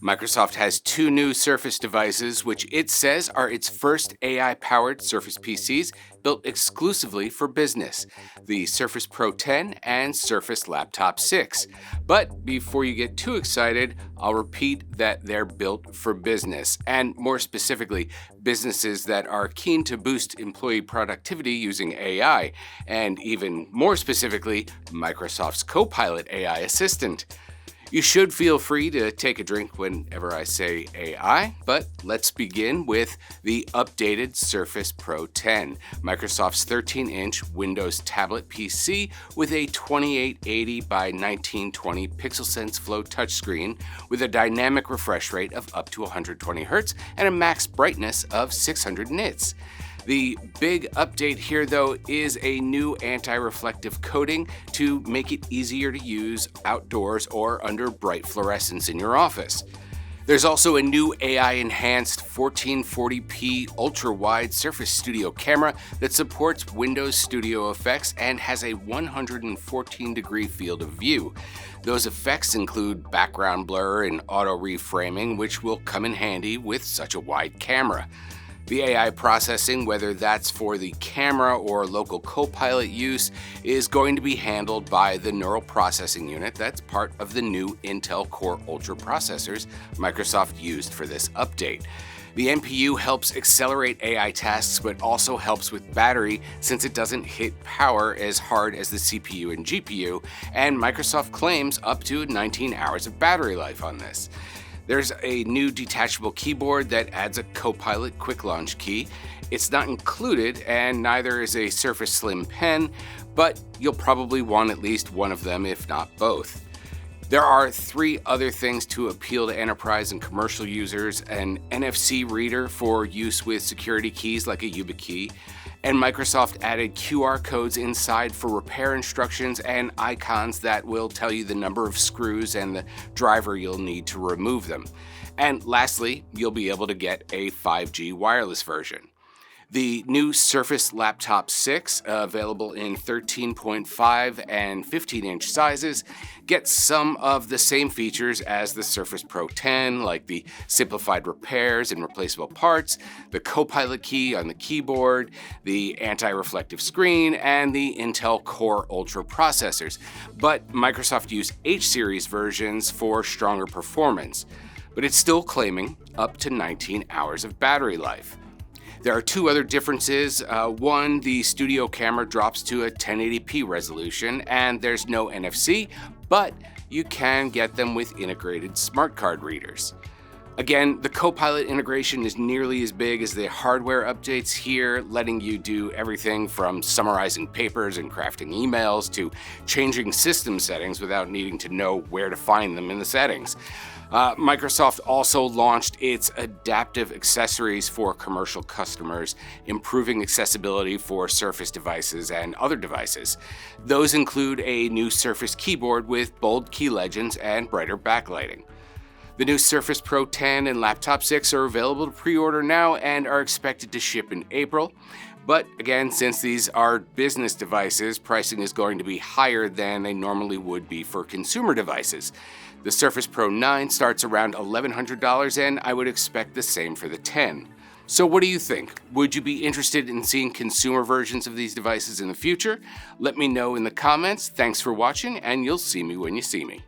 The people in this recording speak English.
Microsoft has two new Surface devices, which it says are its first AI-powered Surface PCs built exclusively for business, the Surface Pro 10 and Surface Laptop 6. But before you get too excited, I'll repeat that they're built for business, and more specifically, businesses that are keen to boost employee productivity using AI, and even more specifically, Microsoft's Copilot AI assistant. You should feel free to take a drink whenever I say AI, but let's begin with the updated Surface Pro 10, Microsoft's 13-inch Windows tablet PC with a 2880 by 1920 Pixel Sense Flow touchscreen with a dynamic refresh rate of up to 120 Hz and a max brightness of 600 nits. The big update here, though, is a new anti-reflective coating to make it easier to use outdoors or under bright fluorescence in your office. There's also a new AI-enhanced 1440p ultra-wide Surface Studio camera that supports Windows Studio effects and has a 114-degree field of view. Those effects include background blur and auto reframing, which will come in handy with such a wide camera. The AI processing, whether that's for the camera or local Copilot use, is going to be handled by the neural processing unit that's part of the new Intel Core Ultra processors Microsoft used for this update. The NPU helps accelerate AI tasks, but also helps with battery since it doesn't hit power as hard as the CPU and GPU, and Microsoft claims up to 19 hours of battery life on this. There's a new detachable keyboard that adds a Copilot quick launch key. It's not included, and neither is a Surface Slim Pen, but you'll probably want at least one of them, if not both. There are three other things to appeal to enterprise and commercial users: an NFC reader for use with security keys like a YubiKey, and Microsoft added QR codes inside for repair instructions and icons that will tell you the number of screws and the driver you'll need to remove them. And lastly, you'll be able to get a 5G wireless version. The new Surface Laptop 6, available in 13.5 and 15-inch sizes, gets some of the same features as the Surface Pro 10, like the simplified repairs and replaceable parts, the Copilot key on the keyboard, the anti-reflective screen, and the Intel Core Ultra processors. But Microsoft used H-series versions for stronger performance. But it's still claiming up to 19 hours of battery life. There are two other differences. One, the studio camera drops to a 1080p resolution, and there's no NFC, but you can get them with integrated smart card readers. Again, the Copilot integration is nearly as big as the hardware updates here, letting you do everything from summarizing papers and crafting emails to changing system settings without needing to know where to find them in the settings. Microsoft also launched its adaptive accessories for commercial customers, improving accessibility for Surface devices and other devices. Those include a new Surface keyboard with bold key legends and brighter backlighting. The new Surface Pro 10 and Laptop 6 are available to pre-order now and are expected to ship in April. But again, since these are business devices, pricing is going to be higher than they normally would be for consumer devices. The Surface Pro 9 starts around $1,100, and I would expect the same for the 10. So what do you think? Would you be interested in seeing consumer versions of these devices in the future? Let me know in the comments. Thanks for watching, and you'll see me when you see me.